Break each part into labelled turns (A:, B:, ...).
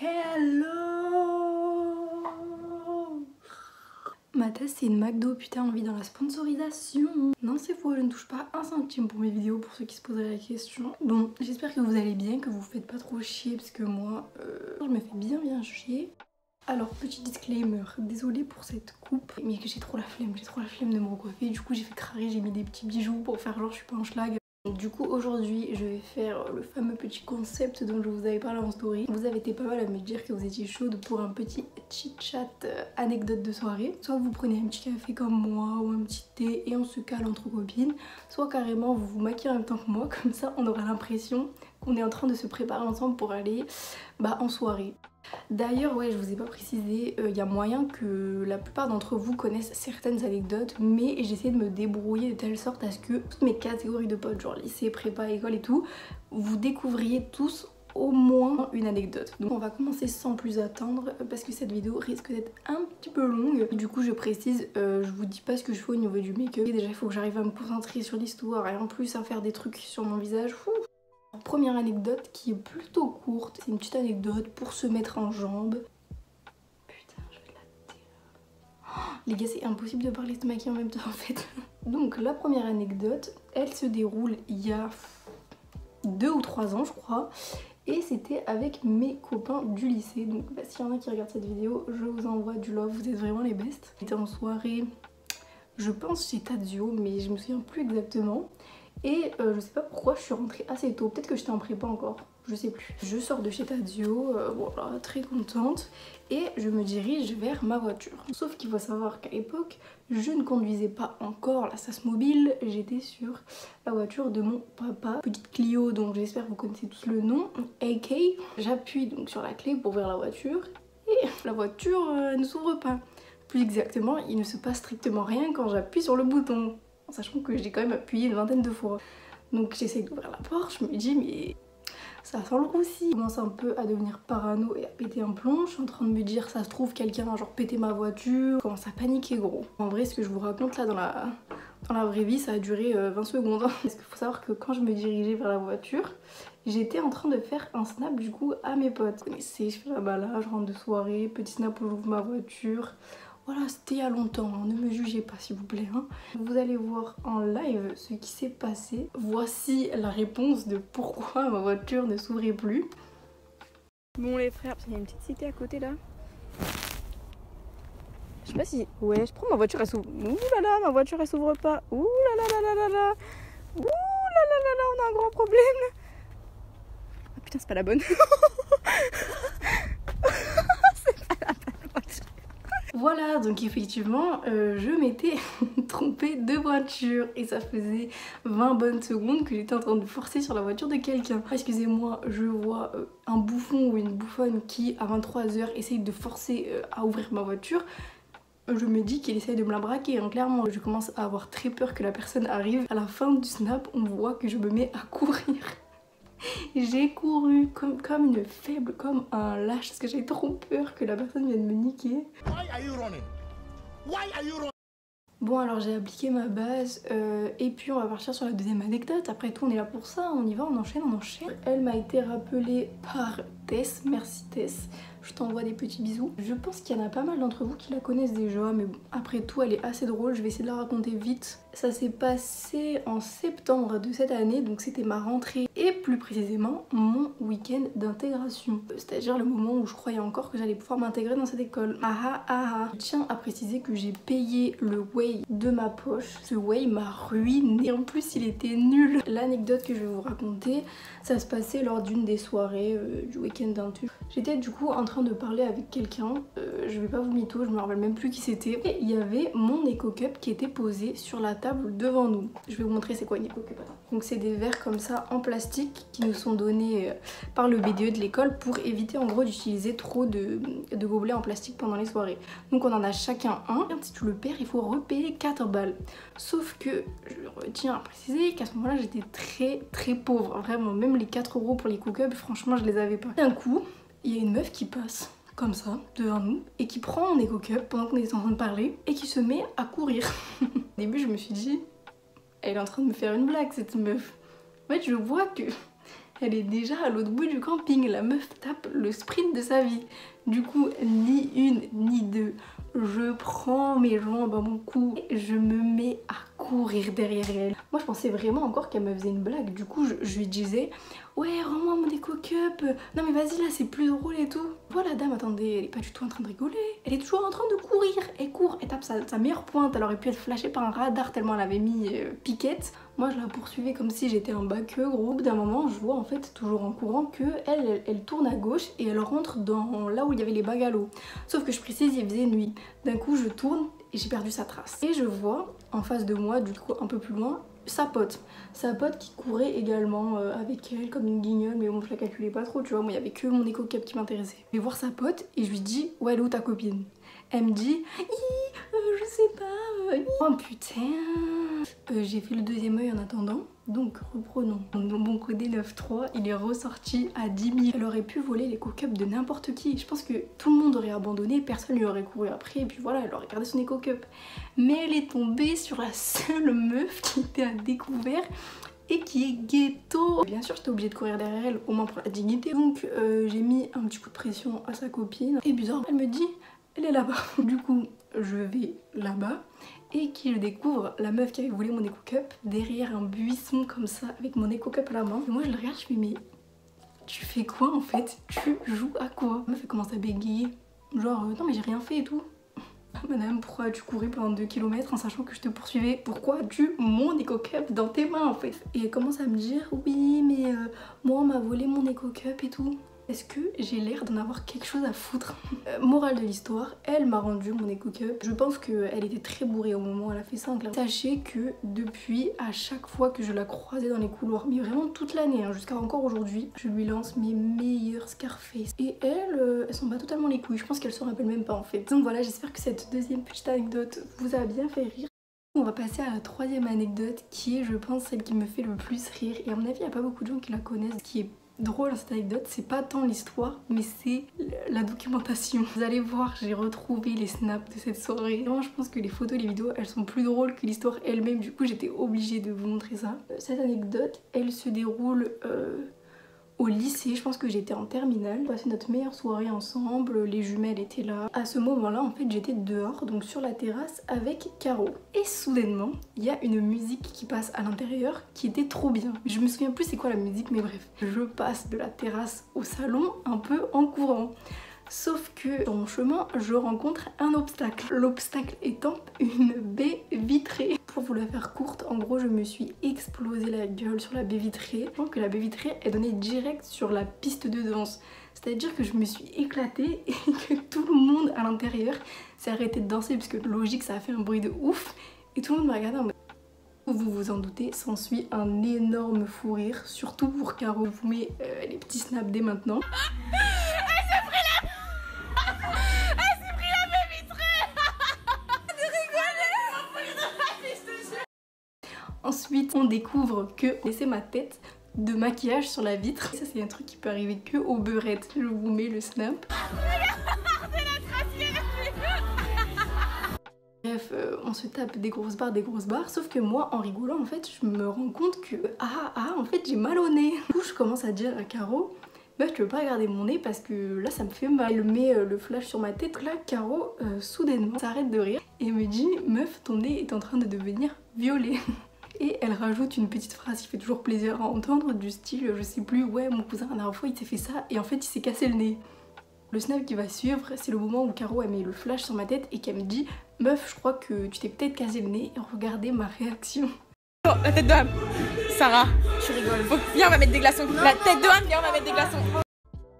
A: Hello. Ma tasse c'est une McDo, putain on vit dans la sponsorisation. Non c'est faux, je ne touche pas un centime pour mes vidéos pour ceux qui se poseraient la question. Bon j'espère que vous allez bien, que vous faites pas trop chier parce que moi je me fais bien chier. Alors petit disclaimer, désolée pour cette coupe, mais que j'ai trop la flemme de me recoiffer. Du coup j'ai fait crari, j'ai mis des petits bijoux pour faire genre je suis pas en schlag. Du coup aujourd'hui je vais faire le fameux petit concept dont je vous avais parlé en story. Vous avez été pas mal à me dire que vous étiez chaude pour un petit chit chat anecdote de soirée. Soit vous prenez un petit café comme moi ou un petit thé et on se cale entre copines. Soit carrément vous vous maquillez en même temps que moi, comme ça on aura l'impression qu'on est en train de se préparer ensemble pour aller en soirée. D'ailleurs ouais je vous ai pas précisé, il y a moyen que la plupart d'entre vous connaissent certaines anecdotes, mais j'essaie de me débrouiller de telle sorte à ce que toutes mes catégories de potes, genre lycée, prépa, école et tout, vous découvriez tous au moins une anecdote. Donc on va commencer sans plus attendre parce que cette vidéo risque d'être un petit peu longue. Du coup je précise, je vous dis pas ce que je fais au niveau du make-up. Déjà il faut que j'arrive à me concentrer sur l'histoire et en plus à faire des trucs sur mon visage. Première anecdote qui est plutôt courte, c'est une petite anecdote pour se mettre en jambe. Putain, je fais de la terreur. Oh, les gars, c'est impossible de parler de maquiller en même temps en fait. Donc la première anecdote, elle se déroule il y a 2 ou 3 ans je crois. Et c'était avec mes copains du lycée. Donc s'il y en a qui regardent cette vidéo, je vous envoie du love, vous êtes vraiment les bestes. J'étais en soirée, je pense chez Tadzio, mais je me souviens plus exactement. Et je sais pas pourquoi je suis rentrée assez tôt, peut-être que j'étais en prépa encore, je sais plus. Je sors de chez Tadzio, voilà, très contente, et je me dirige vers ma voiture. Sauf qu'il faut savoir qu'à l'époque, je ne conduisais pas encore la SAS mobile, j'étais sur la voiture de mon papa, petite Clio, donc j'espère que vous connaissez tous le nom, AK. J'appuie donc sur la clé pour ouvrir la voiture, et la voiture ne s'ouvre pas. Plus exactement, il ne se passe strictement rien quand j'appuie sur le bouton. Sachant que j'ai quand même appuyé une vingtaine de fois. Donc j'essaye d'ouvrir la porte, je me dis mais ça sent le roussi. Je commence un peu à devenir parano et à péter un plomb. Je suis en train de me dire ça se trouve quelqu'un a genre pété ma voiture. Je commence à paniquer gros. En vrai ce que je vous raconte là dans la vraie vie ça a duré 20 secondes. Parce qu'il faut savoir que quand je me dirigeais vers la voiture, j'étais en train de faire un snap du coup à mes potes. Vous connaissez, je fais la balade, je rentre de soirée, petit snap où j'ouvre ma voiture. Voilà, c'était il y a longtemps, hein. Ne me jugez pas s'il vous plaît. Hein. Vous allez voir en live ce qui s'est passé. Voici la réponse de pourquoi ma voiture ne s'ouvrait plus. Bon les frères, il y a une petite cité à côté là. Je sais pas si... Ouais, je prends ma voiture, elle s'ouvre. Ouh là là, ma voiture elle s'ouvre pas. Ouh là là là là là là. Ouh là là là là, on a un gros problème. Ah putain, c'est pas la bonne. Voilà, donc effectivement, je m'étais trompée de voiture et ça faisait 20 bonnes secondes que j'étais en train de forcer sur la voiture de quelqu'un. Excusez-moi, je vois un bouffon ou une bouffonne qui, à 23 h, essaye de forcer à ouvrir ma voiture. Je me dis qu'il essaye de me la braquer, hein, clairement. Je commence à avoir très peur que la personne arrive. À la fin du snap, on voit que je me mets à courir. J'ai couru comme une faible, comme un lâche, parce que j'avais trop peur que la personne vienne me niquer. Bon alors j'ai appliqué ma base et puis on va partir sur la deuxième anecdote. Après tout on est là pour ça, on y va, on enchaîne. Elle m'a été rappelée par Tess, merci Tess. Je t'envoie des petits bisous. Je pense qu'il y en a pas mal d'entre vous qui la connaissent déjà, mais bon, après tout elle est assez drôle, je vais essayer de la raconter vite. Ça s'est passé en septembre de cette année, donc c'était ma rentrée et plus précisément mon week-end d'intégration. C'est-à-dire le moment où je croyais encore que j'allais pouvoir m'intégrer dans cette école. Je tiens à préciser que j'ai payé le whey de ma poche. Ce whey m'a ruiné, en plus il était nul. L'anecdote que je vais vous raconter, ça se passait lors d'une des soirées du week-end d'intu. J'étais du coup en train de parler avec quelqu'un, je vais pas vous mytho, je me rappelle même plus qui c'était. Et il y avait mon Eco Cup qui était posé sur la table devant nous. Je vais vous montrer c'est quoi une Eco Cup. Donc c'est des verres comme ça en plastique qui nous sont donnés par le BDE de l'école pour éviter en gros d'utiliser trop de gobelets en plastique pendant les soirées. Donc on en a chacun un. Si tu le perds il faut repayer 4 balles. Sauf que je tiens à préciser qu'à ce moment là j'étais très pauvre. Vraiment même les 4 € pour les Eco Cup franchement je les avais pas. D'un coup il y a une meuf qui passe comme ça devant nous et qui prend mon Eco Cup pendant qu'on était en train de parler et qui se met à courir. Au début je me suis dit elle est en train de me faire une blague cette meuf. En fait je vois que Elle est déjà à l'autre bout du camping, la meuf tape le sprint de sa vie. Du coup, ni une ni deux, je prends mes jambes à mon cou et je me mets à courir derrière elle. Moi je pensais vraiment encore qu'elle me faisait une blague, du coup je lui disais ouais rends-moi mon déco cup, non mais vas-y là c'est plus drôle et tout. Voilà dame, attendez, elle est pas du tout en train de rigoler, elle est toujours en train de courir, elle court, elle tape sa meilleure pointe, elle aurait pu être flashée par un radar tellement elle avait mis piquette. Moi je la poursuivais comme si j'étais un baqueux gros. Au bout d'un moment je vois en fait toujours en courant que elle tourne à gauche et elle rentre dans là où il y avait les bagues à l'eau. Sauf que je précise il faisait nuit. D'un coup je tourne et j'ai perdu sa trace. Et je vois en face de moi, du coup un peu plus loin, sa pote qui courait également avec elle comme une guignole, mais bon je la calculais pas trop tu vois, moi il y avait que mon éco cup qui m'intéressait. Je vais voir sa pote et je lui dis ouais elle est où ta copine? Elle me dit je sais pas, oh putain. J'ai fait le deuxième œil en attendant, donc reprenons. Mon codé 9.3 il est ressorti à 10 000. Elle aurait pu voler les éco-cups de n'importe qui. Je pense que tout le monde aurait abandonné, personne lui aurait couru après et puis voilà, elle aurait gardé son éco-cup. Mais elle est tombée sur la seule meuf qui était à découvert et qui est ghetto. Bien sûr j'étais obligée de courir derrière elle, au moins pour la dignité. Donc j'ai mis un petit coup de pression à sa copine et bizarre, elle me dit elle est là-bas. Du coup je vais là-bas et qui je découvre la meuf qui avait volé mon éco-cup derrière un buisson comme ça avec mon éco-cup à la main. Et moi je le regarde, je fais mais tu fais quoi en fait? Tu joues à quoi? La meuf elle commence à bégayer genre non mais j'ai rien fait et tout. Madame, pourquoi tu courais pendant 2 km en sachant que je te poursuivais? Pourquoi as-tu mon éco-cup dans tes mains en fait? Et elle commence à me dire oui mais moi on m'a volé mon éco-cup et tout. Est-ce que j'ai l'air d'en avoir quelque chose à foutre? Morale de l'histoire, elle m'a rendu mon éco-cup. Je pense qu'elle était très bourrée au moment où elle a fait ça. Sachez que depuis, à chaque fois que je la croisais dans les couloirs, mais vraiment toute l'année, hein, jusqu'à encore aujourd'hui, je lui lance mes meilleurs Scarface. Et elle s'en bat totalement les couilles. Je pense qu'elle se rappelle même pas en fait. Donc voilà, j'espère que cette deuxième petite anecdote vous a bien fait rire. On va passer à la troisième anecdote qui est, je pense, celle qui me fait le plus rire. Et à mon avis, il n'y a pas beaucoup de gens qui la connaissent. Ce qui est drôle dans cette anecdote, c'est pas tant l'histoire, mais c'est la documentation. Vous allez voir, j'ai retrouvé les snaps de cette soirée. Vraiment, je pense que les photos et les vidéos, elles sont plus drôles que l'histoire elle-même. Du coup, j'étais obligée de vous montrer ça. Cette anecdote, elle se déroule au lycée, je pense que j'étais en terminale. On passait notre meilleure soirée ensemble, les jumelles étaient là. À ce moment-là, en fait, j'étais dehors, donc sur la terrasse avec Caro. Et soudainement, il y a une musique qui passe à l'intérieur qui était trop bien. Je me souviens plus c'est quoi la musique, mais bref. Je passe de la terrasse au salon un peu en courant. Sauf que dans mon chemin, je rencontre un obstacle. L'obstacle étant une baie vitrée. Pour vous la faire courte, en gros, je me suis explosé la gueule sur la baie vitrée. Je pense que la baie vitrée est donnée direct sur la piste de danse. C'est-à-dire que je me suis éclatée et que tout le monde à l'intérieur s'est arrêté de danser parce que logique, ça a fait un bruit de ouf. Et tout le monde m'a regardé en mode... Vous vous en doutez, s'ensuit un énorme fou rire, surtout pour Caro. Je vous mets les petits snaps dès maintenant. Ensuite, on découvre que laisser ma tête de maquillage sur la vitre. Ça, c'est un truc qui peut arriver que aux beurrettes. Je vous mets le snap. Bref, on se tape des grosses barres, sauf que moi, en rigolant, en fait, je me rends compte que en fait, j'ai mal au nez. Du coup, je commence à dire à Caro, meuf, tu veux pas regarder mon nez parce que là, ça me fait mal. Elle met le flash sur ma tête. Là, Caro, soudainement, s'arrête de rire et me dit, meuf, ton nez est en train de devenir violet. Et elle rajoute une petite phrase qui fait toujours plaisir à entendre, du style, je sais plus, ouais, mon cousin la dernière fois il s'est fait ça et en fait il s'est cassé le nez. Le snap qui va suivre, c'est le moment où Caro a mis le flash sur ma tête et qu'elle me dit, meuf, je crois que tu t'es peut-être cassé le nez. Et regardez ma réaction.
B: Oh, la tête de Ham. Sarah, tu rigoles. Viens, on va mettre des glaçons. Non. La tête de Ham, viens, on va mettre des glaçons.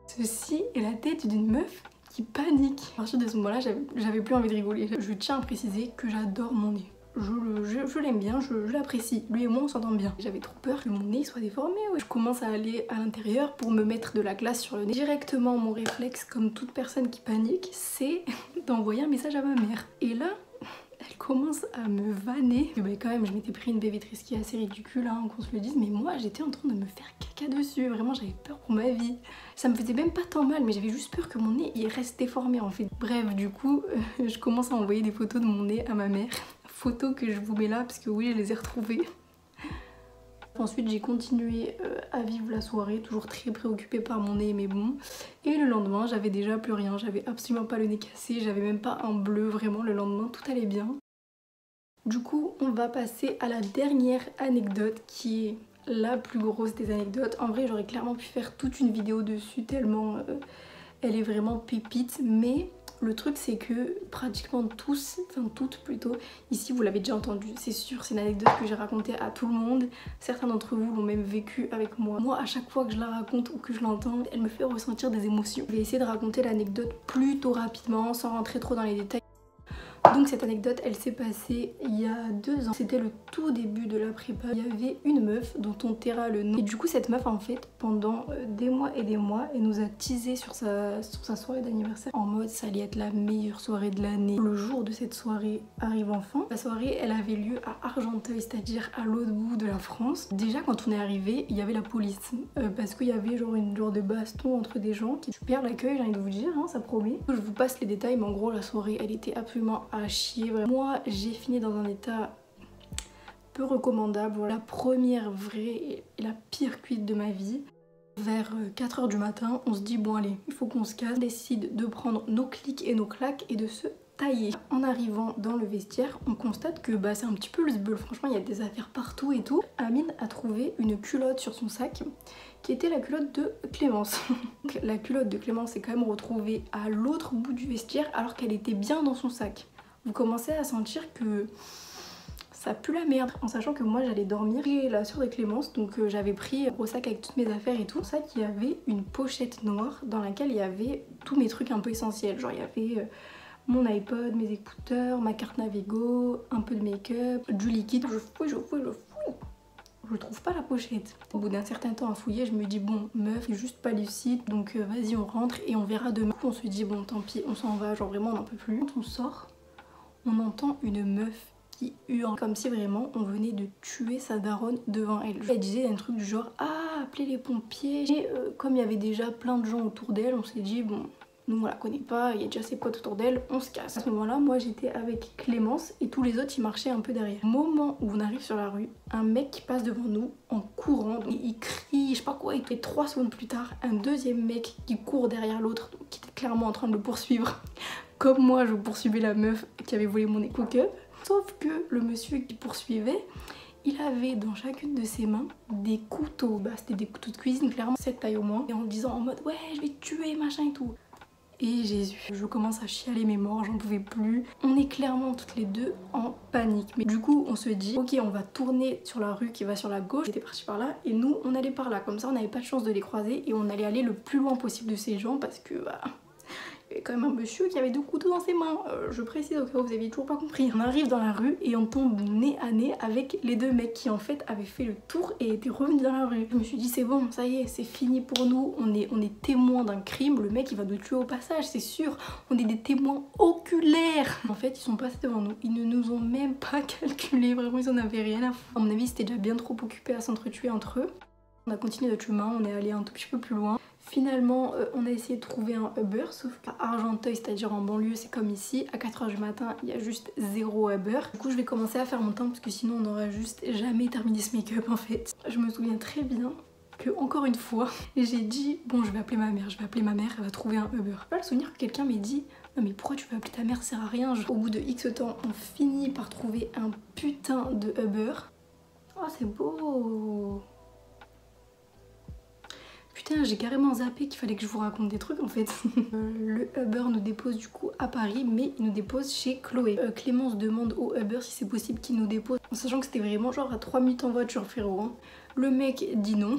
A: Ceci est la tête d'une meuf qui panique. À partir de ce moment-là, j'avais plus envie de rigoler. Je tiens à préciser que j'adore mon nez. Je l'aime bien, je l'apprécie. Lui et moi on s'entend bien. J'avais trop peur que mon nez soit déformé. Ouais. Je commence à aller à l'intérieur pour me mettre de la glace sur le nez. Directement mon réflexe, comme toute personne qui panique, c'est d'envoyer un message à ma mère. Et là, elle commence à me vanner. Et bah quand même, je m'étais pris une baie vitrée, ce qui est assez ridicule, hein, qu'on se le dise. Mais moi, j'étais en train de me faire caca dessus. Vraiment, j'avais peur pour ma vie. Ça me faisait même pas tant mal, mais j'avais juste peur que mon nez il reste déformé en fait. Bref, du coup, je commence à envoyer des photos de mon nez à ma mère. Photos que je vous mets là parce que oui, je les ai retrouvées. Ensuite j'ai continué à vivre la soirée, toujours très préoccupée par mon nez, mais bon. Et le lendemain j'avais déjà plus rien, j'avais absolument pas le nez cassé, j'avais même pas un bleu, vraiment le lendemain tout allait bien. Du coup on va passer à la dernière anecdote qui est la plus grosse des anecdotes. En vrai j'aurais clairement pu faire toute une vidéo dessus tellement elle est vraiment pépite, mais le truc c'est que pratiquement tous, enfin toutes plutôt, ici vous l'avez déjà entendu, c'est sûr, c'est une anecdote que j'ai racontée à tout le monde. Certains d'entre vous l'ont même vécu avec moi. Moi à chaque fois que je la raconte ou que je l'entends, elle me fait ressentir des émotions. Je vais essayer de raconter l'anecdote plutôt rapidement, sans rentrer trop dans les détails. Donc cette anecdote elle s'est passée il y a 2 ans, c'était le tout début de la prépa. Il y avait une meuf dont on taira le nom et du coup cette meuf en fait pendant des mois et des mois elle nous a teasé sur sa soirée d'anniversaire en mode ça allait être la meilleure soirée de l'année. Le jour de cette soirée arrive enfin. La soirée elle avait lieu à Argenteuil, c'est-à-dire à l'autre bout de la France. Déjà quand on est arrivé il y avait la police parce qu'il y avait une genre de baston entre des gens qui super l'accueil, j'ai envie de vous dire, hein, ça promet. Je vous passe les détails mais en gros la soirée elle était absolument à chier vraiment. Moi j'ai fini dans un état peu recommandable. La première vraie et la pire cuite de ma vie. Vers 4 h du matin on se dit bon allez il faut qu'on se casse. On décide de prendre nos clics et nos claques et de se tailler. En arrivant dans le vestiaire on constate que c'est un petit peu le sbeul, franchement il y a des affaires partout et tout. Amine a trouvé une culotte sur son sac qui était la culotte de Clémence. La culotte de Clémence est quand même retrouvée à l'autre bout du vestiaire alors qu'elle était bien dans son sac. Vous commencez à sentir que ça pue la merde, en sachant que moi j'allais dormir chez la soeur de Clémence, donc j'avais pris un gros sac avec toutes mes affaires et tout. Ça qu'il y avait une pochette noire dans laquelle il y avait tous mes trucs un peu essentiels, genre il y avait mon iPod, mes écouteurs, ma carte Navigo, un peu de make-up, du liquide. Je fouille, je trouve pas la pochette. Au bout d'un certain temps à fouiller, je me dis bon meuf, c'est juste pas lucide, donc vas-y on rentre et on verra demain. On se dit bon tant pis, on s'en va, genre vraiment on n'en peut plus. Quand on sort, on entend une meuf qui hurle comme si vraiment on venait de tuer sa daronne devant elle. Elle disait un truc du genre ah appelez les pompiers. Et comme il y avait déjà plein de gens autour d'elle, on s'est dit bon nous on la connaît pas, il y a déjà ses potes autour d'elle, on se casse. À ce moment là moi j'étais avec Clémence et tous les autres ils marchaient un peu derrière. Au moment où on arrive sur la rue, un mec qui passe devant nous en courant, il crie je sais pas quoi, et 3 secondes plus tard un deuxième mec qui court derrière l'autre qui était clairement en train de le poursuivre. Comme moi je poursuivais la meuf qui avait volé mon Eco Cup. Sauf que le monsieur qui poursuivait, il avait dans chacune de ses mains des couteaux. C'était des couteaux de cuisine, clairement, cette taille au moins. Et en disant en mode ouais je vais te tuer machin et tout. Et Jésus, je commence à chialer mes morts, j'en pouvais plus. On est clairement toutes les deux en panique. Mais du coup on se dit ok on va tourner sur la rue qui va sur la gauche. J'étais partie par là et nous on allait par là. Comme ça on n'avait pas de chance de les croiser et on allait aller le plus loin possible de ces gens parce que il y avait quand même un monsieur qui avait 2 couteaux dans ses mains, je précise au cas où vous aviez toujours pas compris. On arrive dans la rue et on tombe nez à nez avec les 2 mecs qui en fait avaient fait le tour et étaient revenus dans la rue. Je me suis dit c'est bon, ça y est, c'est fini pour nous, on est témoins d'un crime, le mec il va nous tuer au passage, c'est sûr, on est des témoins oculaires. En fait ils sont passés devant nous, ils ne nous ont même pas calculé, vraiment ils en avaient rien à foutre. À mon avis c'était déjà bien trop occupés à s'entretuer entre eux. On a continué notre chemin, on est allé un tout petit peu plus loin. Finalement, on a essayé de trouver un Uber, sauf qu'à Argenteuil, c'est-à-dire en banlieue, c'est comme ici, à 4 h du matin, il y a juste 0 Uber. Du coup, je vais commencer à faire mon temps parce que sinon, on n'aura juste jamais terminé ce make-up en fait. Je me souviens très bien que, encore une fois, j'ai dit bon, je vais appeler ma mère, elle va trouver un Uber. J'ai pas le souvenir que quelqu'un m'ait dit non, mais pourquoi tu veux appeler ta mère, ça sert à rien. Au bout de X temps, on finit par trouver un putain de Uber. Oh, c'est beau! Putain, j'ai carrément zappé qu'il fallait que je vous raconte des trucs en fait. Le Uber nous dépose du coup à Paris, mais il nous dépose chez Chloé. Clémence demande au Uber si c'est possible qu'il nous dépose, en sachant que c'était vraiment genre à 3 minutes en voiture, frérot. Hein. Le mec dit non.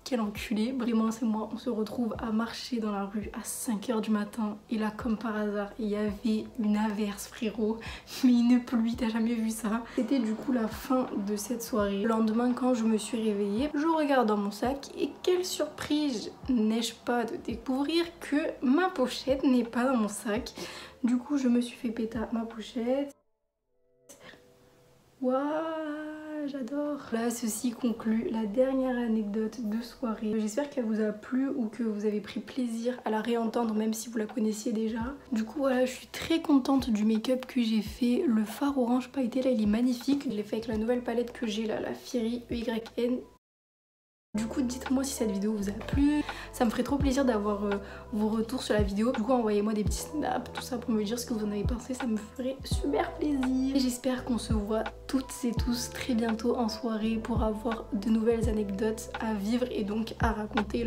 A: Quel enculé. Vraiment, c'est moi. On se retrouve à marcher dans la rue à 5 h du matin. Et là, comme par hasard, il y avait une averse, frérot. Mais une pluie, t'as jamais vu ça? C'était du coup la fin de cette soirée. Le lendemain, quand je me suis réveillée, je regarde dans mon sac. Et quelle surprise n'ai-je pas de découvrir que ma pochette n'est pas dans mon sac. Du coup, je me suis fait péter ma pochette. What? j'adore. Là, ceci conclut la dernière anecdote de soirée. J'espère qu'elle vous a plu ou que vous avez pris plaisir à la réentendre même si vous la connaissiez déjà. Du coup voilà, je suis très contente du make-up que j'ai fait. Le fard orange pailleté là, il est magnifique. Je l'ai fait avec la nouvelle palette que j'ai là, la Fairy EYN. Du coup dites-moi si cette vidéo vous a plu, ça me ferait trop plaisir d'avoir vos retours sur la vidéo. Du coup envoyez-moi des petits snaps, tout ça pour me dire ce que vous en avez pensé, ça me ferait super plaisir. Et j'espère qu'on se voit toutes et tous très bientôt en soirée pour avoir de nouvelles anecdotes à vivre et donc à raconter.